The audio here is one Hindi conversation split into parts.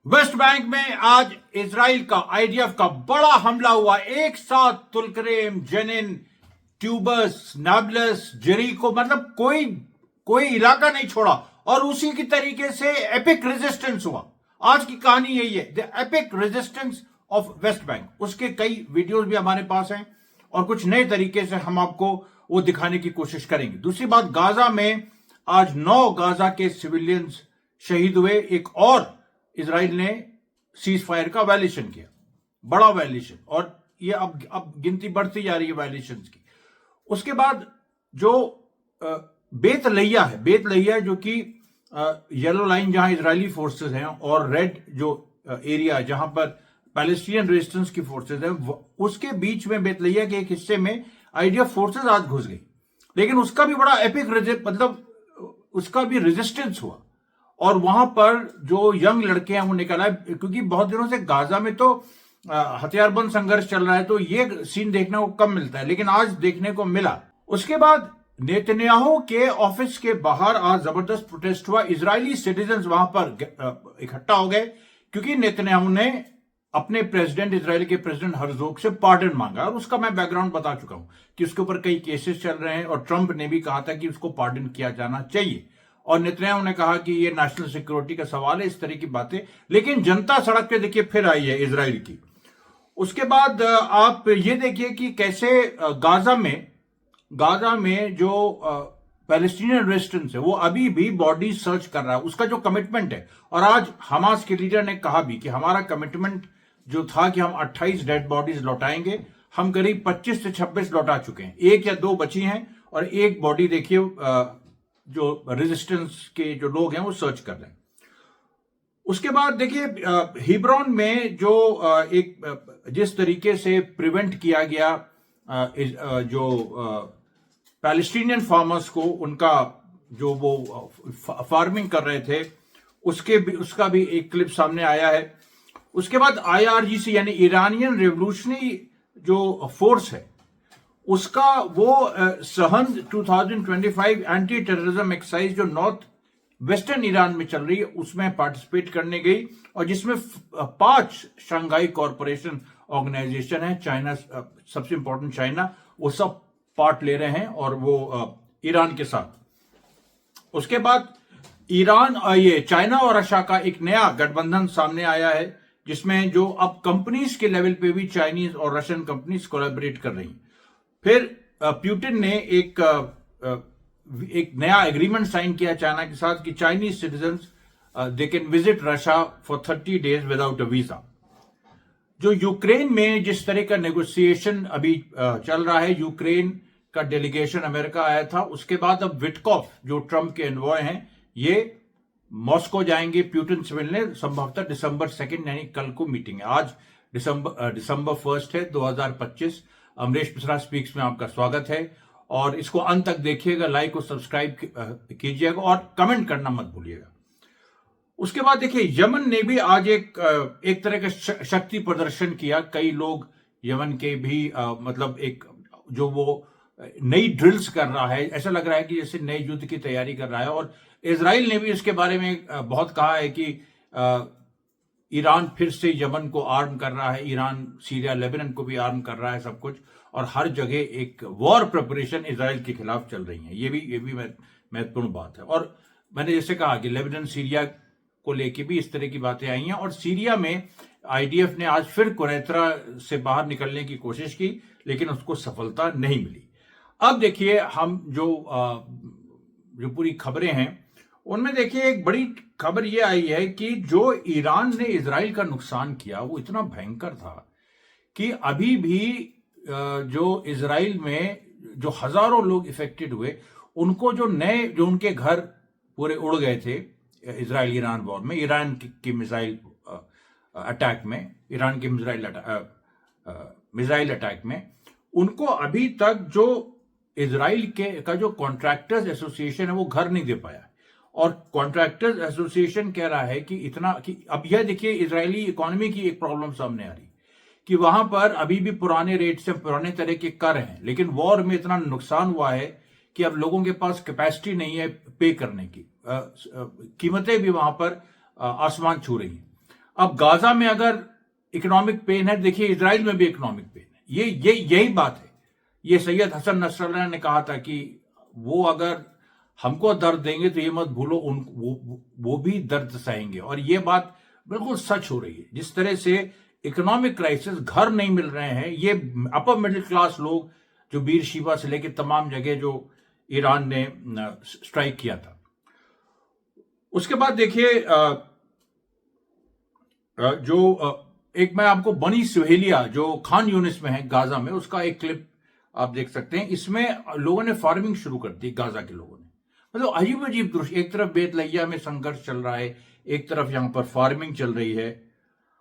वेस्ट बैंक में आज इजराइल का आईडीएफ का बड़ा हमला हुआ। एक साथ तुलकरेम, जेनिन, ट्यूबस, नाब्लस, जेरिको, मतलब कोई कोई इलाका नहीं छोड़ा। और उसी की तरीके से एपिक रेजिस्टेंस हुआ। आज की कहानी यही है, the epic resistance of West Bank. उसके कई वीडियोस भी हमारे पास हैं और कुछ नए तरीके से हम आपको वो दिखाने की कोशिश करेंगे। दूसरी बात, गाजा में आज 9 गाजा के सिविलियंस शहीद हुए। एक और इजराइल ने सीज फायर का वायलेशन किया, बड़ा वायलेशन, और ये अब गिनती बढ़ती जा रही है वायलेशन की। उसके बाद जो बेतलैया है, बेतलैया जो कि येलो लाइन जहां इजरायली फोर्सेस हैं और रेड जो एरिया जहां पर पैलेस्टीनियन रेजिस्टेंस की फोर्सेस हैं, उसके बीच में बेतलैया के एक हिस्से में आईडीएफ फोर्सेस आज घुस गई। लेकिन उसका भी बड़ा एपिक मतलब उसका भी रेजिस्टेंस हुआ और वहां पर जो यंग लड़के हैं वो निकला, क्योंकि बहुत दिनों से गाजा में तो हथियारबंद संघर्ष चल रहा है, तो ये सीन देखने को कम मिलता है, लेकिन आज देखने को मिला। उसके बाद नेतन्याहू के ऑफिस के बाहर आज जबरदस्त प्रोटेस्ट हुआ। इजरायली सिटीजन्स वहां पर इकट्ठा हो गए क्योंकि नेतन्याहू ने अपने प्रेसिडेंट, इजराइल के प्रेसिडेंट हर्जोग से पार्डन मांगा। और उसका मैं बैकग्राउंड बता चुका हूं कि उसके ऊपर कई केसेस चल रहे हैं और ट्रंप ने भी कहा था कि उसको पार्डन किया जाना चाहिए। और नेतन्याहू ने कहा कि ये नेशनल सिक्योरिटी का सवाल है, इस तरह की बातें। लेकिन जनता सड़क पे देखिए फिर आई है इजराइल की। उसके बाद आप ये देखिए कि कैसे गाजा में जो पैलेस्टीनियन रेजिस्टेंस है वो अभी भी बॉडी सर्च कर रहा है, उसका जो कमिटमेंट है। और आज हमास के लीडर ने कहा भी कि हमारा कमिटमेंट जो था कि हम 28 डेड बॉडीज लौटाएंगे, हम करीब 25 से 26 लौटा चुके हैं, 1 या 2 बची हैं और एक बॉडी देखिए जो रेजिस्टेंस के जो लोग हैं वो सर्च कर रहे हैं। उसके बाद देखिए हिब्रॉन में जो जिस तरीके से प्रिवेंट किया गया जो पैलेस्टीनियन फार्मर्स को, उनका जो वो फार्मिंग कर रहे थे, उसका भी एक क्लिप सामने आया है। उसके बाद आईआरजीसी यानी ईरानियन रेवोल्यूशनरी जो फोर्स है, उसका वो सहन 2025 एंटी टेररिज्म एक्सरसाइज जो नॉर्थ वेस्टर्न ईरान में चल रही है उसमें पार्टिसिपेट करने गई, और जिसमें 5 शंघाई कॉरपोरेशन ऑर्गेनाइजेशन है, चाइना सबसे इंपॉर्टेंट चाइना, वो सब पार्ट ले रहे हैं और वो ईरान के साथ। उसके बाद ईरान ये चाइना और रशिया का एक नया गठबंधन सामने आया है, जिसमें जो अब कंपनीज के लेवल पे भी चाइनीज और रशियन कंपनीज कोलैबोरेट कर रही हैं। फिर पुतिन ने एक नया एग्रीमेंट साइन किया चाइना के साथ कि Chinese citizens they can visit Russia for 30 days without a visa. जो यूक्रेन में जिस तरह का नेगोशिएशन अभी चल रहा है, यूक्रेन का डेलीगेशन अमेरिका आया था, उसके बाद अब विटकॉफ जो ट्रंप के एनवॉय हैं, ये मॉस्को जाएंगे पुतिन से मिलने, संभवतः दिसंबर 2 यानी कल को मीटिंग है। आज दिसंबर 1 है 2025। अमरीश मिश्रा स्पीक्स में आपका स्वागत है और इसको अंत तक देखिएगा, लाइक और सब्सक्राइब कीजिएगा और कमेंट करना मत भूलिएगा। उसके बाद देखिए यमन ने भी आज एक तरह का शक्ति प्रदर्शन किया। कई लोग यमन के भी मतलब एक जो वो नई ड्रिल्स कर रहा है, ऐसा लग रहा है कि जैसे नए युद्ध की तैयारी कर रहा है। और इजराइल ने भी इसके बारे में बहुत कहा है कि ईरान फिर से यमन को आर्म कर रहा है, ईरान सीरिया लेबनान को भी आर्म कर रहा है, सब कुछ, और हर जगह एक वॉर प्रिपरेशन इजराइल के खिलाफ चल रही है। ये भी महत्वपूर्ण बात है। और मैंने जैसे कहा कि लेबनान सीरिया को लेके भी इस तरह की बातें आई हैं, और सीरिया में आईडीएफ ने आज फिर कुरैतरा से बाहर निकलने की कोशिश की, लेकिन उसको सफलता नहीं मिली। अब देखिए हम जो पूरी खबरें हैं उनमें देखिए एक बड़ी खबर यह आई है कि जो ईरान ने इजराइल का नुकसान किया वो इतना भयंकर था कि अभी भी जो इजराइल में जो हजारों लोग इफेक्टेड हुए, उनको जो उनके घर पूरे उड़ गए थे इजराइल ईरान वॉर में, ईरान की मिसाइल अटैक में, ईरान के मिसाइल अटैक में, उनको अभी तक जो इजराइल का जो कॉन्ट्रैक्टर्स एसोसिएशन है वो घर नहीं दे पाया। और कॉन्ट्रैक्टर्स एसोसिएशन कह रहा है कि इतना कि अब यह देखिए इजरायली इकोनॉमी की एक प्रॉब्लम सामने आ रही कि वहां पर अभी भी पुराने रेट से पुराने तरह के कर हैं, लेकिन वॉर में इतना नुकसान हुआ है कि अब लोगों के पास कैपेसिटी नहीं है पे करने की। कीमतें भी वहां पर आसमान छू रही हैं। अब गाजा में अगर इकोनॉमिक पेन है, देखिए इजराइल में भी इकोनॉमिक पेन है। ये यही बात है। ये सैयद हसन नसरल्लाह ने कहा था कि वो अगर हमको दर्द देंगे तो ये मत भूलो वो भी दर्द सहेंगे, और ये बात बिल्कुल सच हो रही है। जिस तरह से इकोनॉमिक क्राइसिस, घर नहीं मिल रहे हैं, ये अपर मिडिल क्लास लोग जो बीर शीबा से लेकर तमाम जगह जो ईरान ने स्ट्राइक किया था। उसके बाद देखिए एक मैं आपको बनी सुहेलिया जो खान यूनिस में है गाजा में, उसका एक क्लिप आप देख सकते हैं। इसमें लोगों ने फार्मिंग शुरू कर दी, गाजा के लोगों ने। मतलब अजीब अजीब दृश्य, एक तरफ बेतलैया में संघर्ष चल रहा है, एक तरफ यहां पर फार्मिंग चल रही है।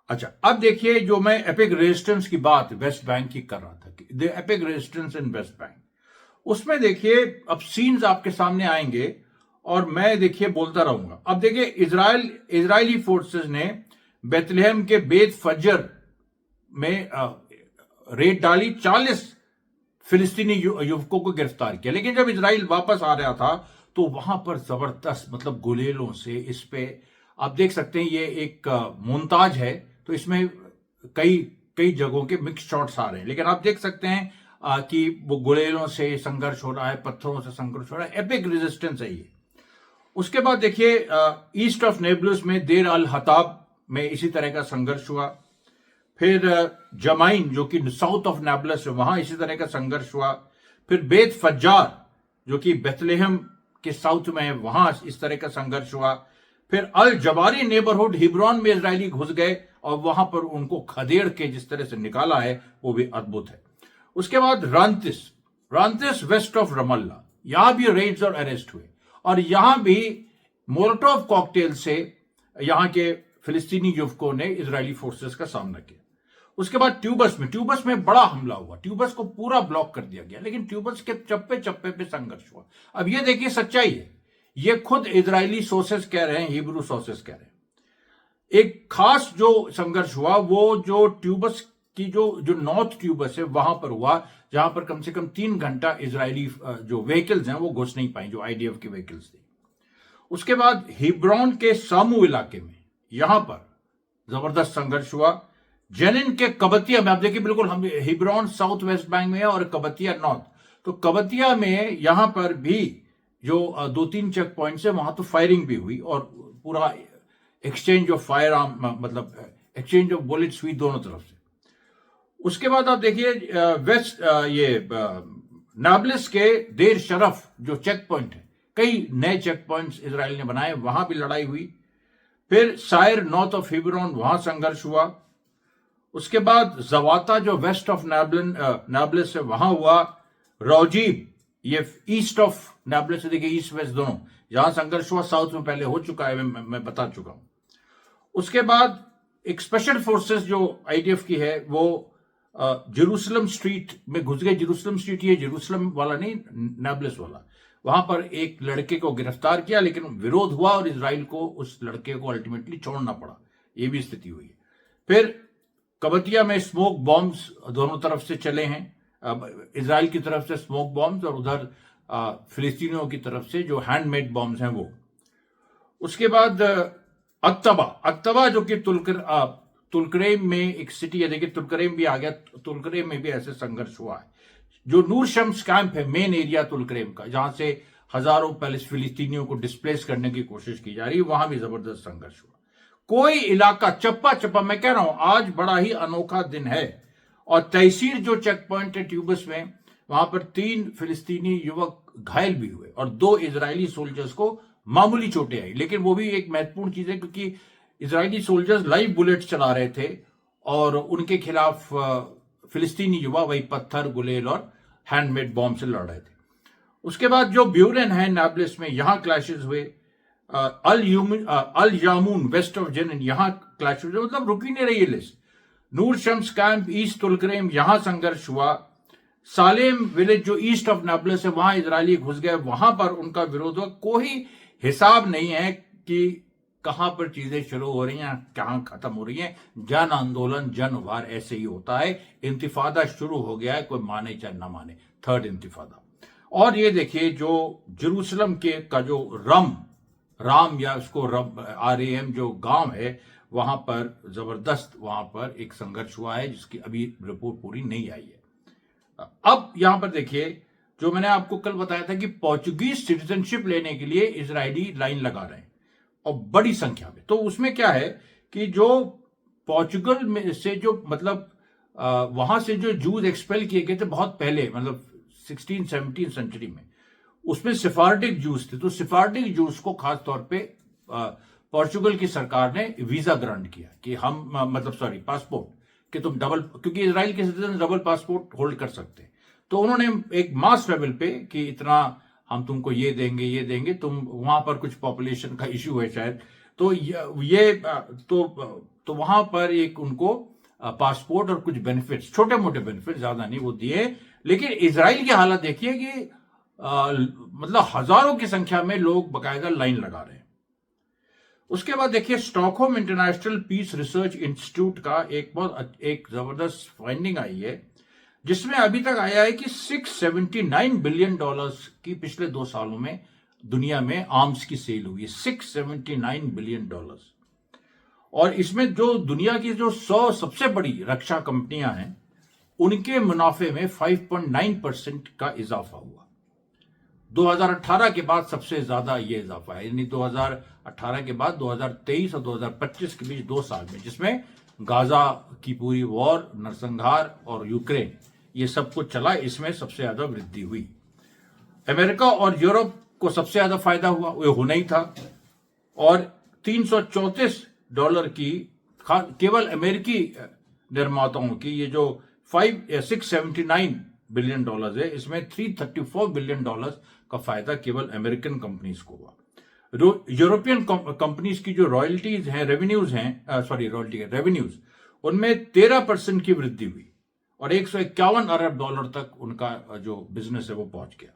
अच्छा, अब देखिए जो मैं एपिक रेजिस्टेंस की बात वेस्ट बैंक की कर रहा था, the epic resistance in West Bank, उसमें देखिए अब सीन्स आपके सामने आएंगे और मैं देखिए बोलता रहूंगा। अब देखिए इजरायली फोर्सेस ने बेतलेहम के बेत फजर में रेड डाली, 40 फिलिस्तीनी युवकों को गिरफ्तार किया। लेकिन जब इजराइल वापस आ रहा था तो वहां पर जबरदस्त मतलब गुलेलों से इस पे आप देख सकते हैं, ये एक मोन्ताज है, तो इसमें कई जगहों के मिक्स शॉट्स आ रहे हैं। लेकिन आप देख सकते हैं कि वो गुलेलों से संघर्ष हो रहा है, पत्थरों से संघर्ष हो रहा है, एपिक रेजिस्टेंस है ये। उसके बाद देखिए ईस्ट ऑफ नेबलस में देर अल हताब में इसी तरह का संघर्ष हुआ। फिर जमाइन जो कि साउथ ऑफ नेबलस है, वहां इसी तरह का संघर्ष हुआ। फिर बेत फज्जार जो कि बेथलेहम के साउथ में है, वहां इस तरह का संघर्ष हुआ। फिर अल जबारी नेबरहुड हिब्रोन में इजरायली घुस गए और वहां पर उनको खदेड़ के जिस तरह से निकाला है वो भी अद्भुत है। उसके बाद रांतिस वेस्ट ऑफ रमल्ला, यहां भी रेड्स और अरेस्ट हुए, और यहां भी मोलोटोव कॉकटेल से यहां के फिलिस्तीनी युवकों ने इजरायली फोर्सेस का सामना किया। उसके बाद ट्यूबस में बड़ा हमला हुआ, ट्यूबस को पूरा ब्लॉक कर दिया गया, लेकिन ट्यूबस के चप्पे चप्पे पे संघर्ष हुआ। अब ये देखिए सच्चाई है, ये खुद इजरायली सोर्सेस कह रहे हैं, हिब्रू सोर्सेस कह रहे हैं। एक खास जो संघर्ष हुआ वो जो ट्यूबस की जो नॉर्थ ट्यूबस है वहां पर हुआ, जहां पर कम से कम 3 घंटा इजरायली जो व्हीकल्स हैं वो घुस नहीं पाई, जो आईडीएफ के व्हीकल्स थे। उसके बाद हिब्रोन के सामू इलाके में यहां पर जबरदस्त संघर्ष हुआ। जेनिन के कबतिया में आप देखिए, बिल्कुल हम हिब्रोन साउथ वेस्ट बैंक में है और कबतिया नॉर्थ, तो कबतिया में यहां पर भी जो 2-3 चेक पॉइंट्स है वहां तो फायरिंग भी हुई और पूरा एक्सचेंज ऑफ फायर आर्म, मतलब एक्सचेंज ऑफ बुलेट्स हुई दोनों तरफ से। उसके बाद आप देखिए नाब्लिस के देर शरफ जो चेक पॉइंट है, कई नए चेक पॉइंट्स इसराइल ने बनाए, वहां भी लड़ाई हुई। फिर सायर नॉर्थ ऑफ हिब्रोन, वहां संघर्ष हुआ। उसके बाद जवाता जो वेस्ट ऑफ नाब्लिस है वहां हुआ। रोजीब ये ईस्ट ऑफ नाब्लिस है, देखिए ईस्ट वेस्ट दोनों, जहां संघर्ष हुआ साउथ में पहले हो चुका है, मैं बता चुका हूं। उसके बाद एक स्पेशल फोर्सेस जो आईडीएफ की है वो जेरूसलम स्ट्रीट में घुस गए। जेरूसलम स्ट्रीट ये जेरूसलम वाला नहीं, नाब्लिस वाला, वहां पर एक लड़के को गिरफ्तार किया, लेकिन विरोध हुआ और इजराइल को उस लड़के को अल्टीमेटली छोड़ना पड़ा, ये भी स्थिति हुई है। फिर कबतिया में स्मोक बॉम्ब्स दोनों तरफ से चले हैं, इजराइल की तरफ से स्मोक बॉम्ब्स और उधर फिलिस्तीनियों की तरफ से जो हैंडमेड बॉम्ब्स हैं वो। उसके बाद अक्तबा जो कि तुलकरेम में एक सिटी है, देखिए तुलकरेम भी आ गया, तुलकरेम में भी ऐसे संघर्ष हुआ है। जो नूर शम्स कैंप है, मेन एरिया तुलकरेम का, जहां से हजारों फिलिस्तीनियों को डिस्प्लेस करने की कोशिश की जा रही है, वहां भी जबरदस्त संघर्ष हुआ। कोई इलाका चप्पा, मैं कह रहा हूं आज बड़ा ही अनोखा दिन है। और तहसीर जो चेक पॉइंट है ट्यूबस में, वहां पर 3 फिलिस्तीनी युवक घायल भी हुए और 2 इजरायली सोल्जर्स को मामूली चोटें आई। लेकिन वो भी एक महत्वपूर्ण चीज है क्योंकि इजरायली सोल्जर्स लाइव बुलेट चला रहे थे और उनके खिलाफ फिलिस्तीनी युवा वही पत्थर, गुलेल और हैंडमेड बॉम्ब से लड़ रहे थे। उसके बाद जो ब्यूरेन है नाब्लिस में, यहां क्लैशेस हुए। अल यामून वेस्ट ऑफ जेनिन, यहां क्लैशेस हुए, मतलब रुकी नहीं रही लिस्ट। नूर शम्स कैंप ईस्ट तुलकरेम, यहां संघर्ष हुआ। सालेम विलेज जो ईस्ट ऑफ नाब्लिस है, वहां इजरायली घुस गए, वहां पर उनका विरोध हुआ। कोई हिसाब नहीं है कि कहां पर चीजें शुरू हो रही हैं, कहां खत्म हो रही हैं। जन आंदोलन, जन वार ऐसे ही होता है। इंतिफादा शुरू हो गया है, कोई माने चाहे ना माने, 3rd इंतिफादा। और ये देखिए जो जेरूसलम के का जो राम या उसको RAM जो गांव है, वहां पर जबरदस्त वहां पर एक संघर्ष हुआ है जिसकी अभी रिपोर्ट पूरी नहीं आई है। अब यहां पर देखिए, जो मैंने आपको कल बताया था कि पोर्चुगीज सिटीजनशिप लेने के लिए इजरायली लाइन लगा रहे हैं और बड़ी संख्या में। तो उसमें क्या है कि जो पोर्चुगल में से जो मतलब वहां से जो जूज एक्सपेल किए गए थे बहुत पहले, मतलब 16-17 सेंचुरी में, उसमें सिफार्डिक जूस थे। तो सिफार्डिक जूस को खास तौर पे पोर्चुगल की सरकार ने वीजा ग्रांट किया कि हम मतलब सॉरी पासपोर्ट, कि तुम डबल, क्योंकि इजराइल के सिटीजन डबल पासपोर्ट होल्ड कर सकते हैं। तो उन्होंने एक मास लेवल पे कि इतना हम तुमको ये देंगे, तुम वहां पर कुछ पॉपुलेशन का इश्यू है शायद, तो ये तो वहां पर एक उनको पासपोर्ट और कुछ बेनिफिट्स, छोटे मोटे बेनिफिट, ज्यादा नहीं वो दिए। लेकिन इजराइल की हालत देखिए कि मतलब हजारों की संख्या में लोग बकायदा लाइन लगा रहे हैं। उसके बाद देखिए, Stockholm International Peace Research Institute का एक जबरदस्त फाइंडिंग आई है, जिसमें अभी तक आया है कि $679 बिलियन की पिछले 2 सालों में दुनिया में आर्म्स की सेल हुई है। $679 बिलियन। और इसमें जो दुनिया की जो 100 सबसे बड़ी रक्षा कंपनियां हैं, उनके मुनाफे में 5.9% का इजाफा हुआ। 2018 के बाद सबसे ज्यादा ये इजाफा है, यानी 2018 के बाद 2023 और 2025 के बीच 2 साल में, जिसमें गाजा की पूरी वॉर, नरसंहार और यूक्रेन, ये सब कुछ चला, इसमें सबसे ज्यादा वृद्धि हुई। अमेरिका और यूरोप को सबसे ज्यादा फायदा हुआ, वो होना ही था। और $334 की केवल अमेरिकी निर्माताओं की, ये जो 679 बिलियन है, इसमें $334 बिलियन का फायदा केवल अमेरिकन कंपनीज को हुआ। यूरोपियन कंपनीज की जो रॉयल्टीज हैं, रेवेन्यूज हैं, रेवेन्यूज, उनमें 13% की वृद्धि हुई और $151 अरब तक उनका जो बिजनेस है वो पहुंच गया।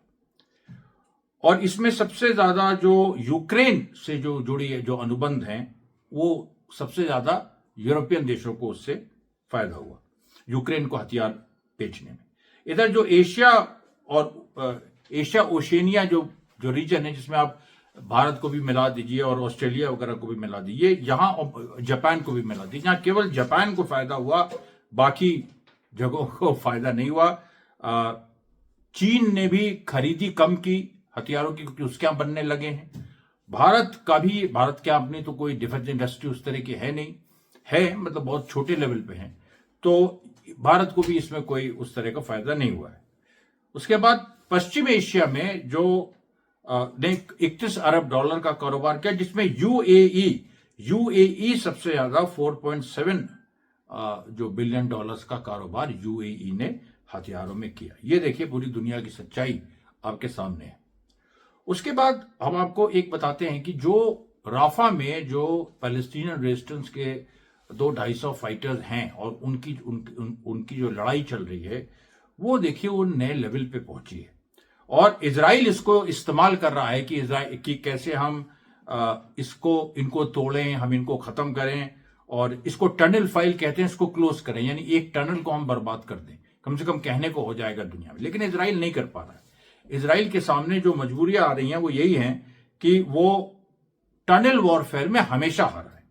और इसमें सबसे ज्यादा जो यूक्रेन से जो जुड़ी है, जो अनुबंध हैं, वो सबसे ज्यादा यूरोपियन देशों को उससे फायदा हुआ, यूक्रेन को हथियार बेचने में। इधर जो एशिया और एशिया ओशिनिया जो रीजन है, जिसमें आप भारत को भी मिला दीजिए और ऑस्ट्रेलिया वगैरह को भी मिला दीजिए, यहां जापान को भी मिला दीजिए, यहां केवल जापान को फायदा हुआ, बाकी जगहों को फायदा नहीं हुआ। चीन ने भी खरीदी कम की हथियारों की, क्योंकि उसके यहां बनने लगे हैं। भारत के अपनी तो कोई डिफेंस इंडस्ट्री उस तरह की है नहीं, है मतलब बहुत छोटे लेवल पे है, तो भारत को भी इसमें कोई उस तरह का फायदा नहीं हुआ है। उसके बाद पश्चिम एशिया में जो ने $31 अरब का कारोबार किया, जिसमें यूएई सबसे ज्यादा 4.7 जो बिलियन डॉलर्स का कारोबार यूएई ने हथियारों में किया। ये देखिए पूरी दुनिया की सच्चाई आपके सामने है। उसके बाद हम आपको एक बताते हैं कि जो राफा में जो पैलेस्टीनियन रेजिस्टेंस के 200-250 फाइटर्स हैं और उनकी जो लड़ाई चल रही है, वो देखिए वो नए लेवल पे पहुंची है। और इजराइल इसको इस्तेमाल कर रहा है कि कैसे हम इनको तोड़ें, हम इनको खत्म करें, और इसको टनल फाइल कहते हैं, इसको क्लोज करें, यानी एक टनल को हम बर्बाद कर दें, कम से कम कहने को हो जाएगा दुनिया में। लेकिन इजराइल नहीं कर पा रहा है। इजराइल के सामने जो मजबूरियां आ रही हैं वो यही हैं कि वो टनल वॉरफेयर में हमेशा हारा है।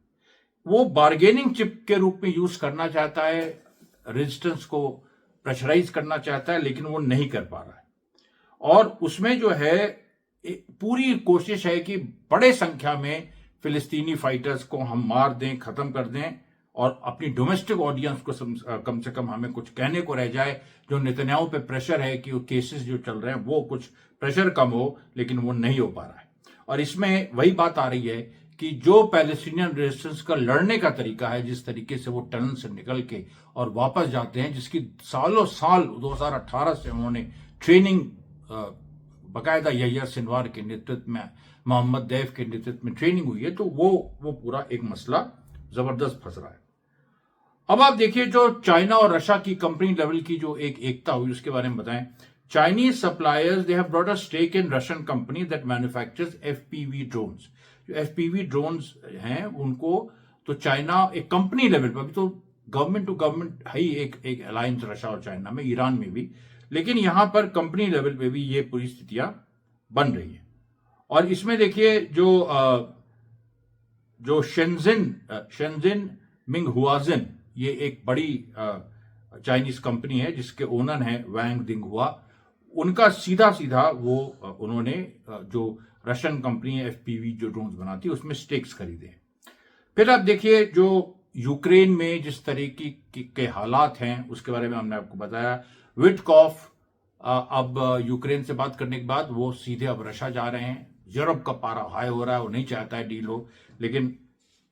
वो बार्गेनिंग चिप के रूप में यूज करना चाहता है, रेजिस्टेंस को प्रेशराइज करना चाहता है, लेकिन वो नहीं कर पा रहा है। और उसमें जो है पूरी कोशिश है कि बड़े संख्या में फिलिस्तीनी फाइटर्स को हम मार दें, खत्म कर दें, और अपनी डोमेस्टिक ऑडियंस को कम से कम हमें कुछ कहने को रह जाए। जो नेतन्याहू पे प्रेशर है कि वो केसेस जो चल रहे हैं वो कुछ प्रेशर कम हो, लेकिन वो नहीं हो पा रहा है। और इसमें वही बात आ रही है कि जो पैलेस्टीनियन रेजिस्टेंस का लड़ने का तरीका है, जिस तरीके से वो टनल से निकल के और वापस जाते हैं, जिसकी सालों साल 2018 से उन्होंने ट्रेनिंग बाकायदा यहिया सिनवार के नेतृत्व में, मोहम्मद दैफ के नेतृत्व में ट्रेनिंग हुई है, तो वो पूरा एक मसला जबरदस्त फंस रहा है। अब आप देखिए जो चाइना और रशिया की कंपनी लेवल की जो एक एकता हुई, उसके बारे में बताएं। Chinese suppliers they have brought a stake in Russian company that manufactures FPV drones. जो एफपीवी ड्रोन्स हैं उनको तो चाइना एक कंपनी लेवल पर, अभी तो गवर्नमेंट टू गवर्नमेंट है ही एक अलायंस रशिया और चाइना में, ईरान में भी, लेकिन यहां पर कंपनी लेवल पे भी ये पूरी स्थितियां बन रही है। और इसमें देखिए जो जो शेंजिन मिंगहुआजिन, ये एक बड़ी चाइनीज कंपनी है जिसके ओनर हैं वैंग दिंगहुआ, उनका सीधा सीधा वो उन्होंने जो रशियन कंपनी है एफपीवी जो ड्रोन्स बनाती है उसमें स्टेक्स खरीदे। फिर आप देखिए जो यूक्रेन में जिस तरीके के हालात हैं उसके बारे में हमने आपको बताया। विटकॉफ अब यूक्रेन से बात करने के बाद वो सीधे अब रशिया जा रहे हैं। यूरोप का पारा हाई हो रहा है, वो नहीं चाहता है डील हो, लेकिन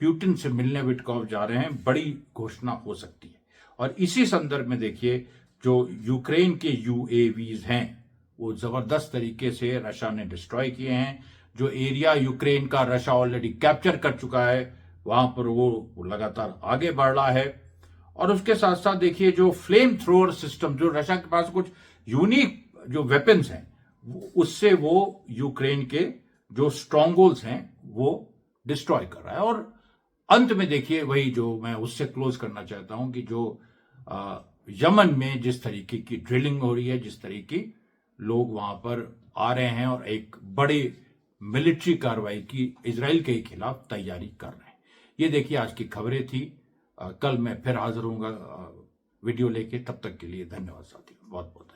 प्यूटिन से मिलने विटकॉफ जा रहे हैं। बड़ी घोषणा हो सकती है। और इसी संदर्भ में देखिए जो यूक्रेन के यूएवीज हैं वो जबरदस्त तरीके से रशिया ने डिस्ट्रॉय किए हैं। जो एरिया यूक्रेन का रशिया ऑलरेडी कैप्चर कर चुका है वहां पर वो लगातार आगे बढ़ रहा है। और उसके साथ साथ देखिए जो फ्लेम थ्रोअर सिस्टम, जो रशिया के पास कुछ यूनिक जो वेपन्स हैं उससे वो यूक्रेन के जो स्ट्रॉन्गहोल्ड्स हैं वो डिस्ट्रॉय कर रहा है। और अंत में देखिए वही जो मैं उससे क्लोज करना चाहता हूं कि जो यमन में जिस तरीके की ड्रिलिंग हो रही है, जिस तरीके लोग वहां पर आ रहे हैं और एक बड़ी मिलिट्री कार्रवाई की इजराइल के खिलाफ तैयारी कर रहे हैं। ये देखिए आज की खबरें थी। कल मैं फिर हाजिर होऊंगा वीडियो लेके। तब तक के लिए धन्यवाद साथियों, बहुत बहुत।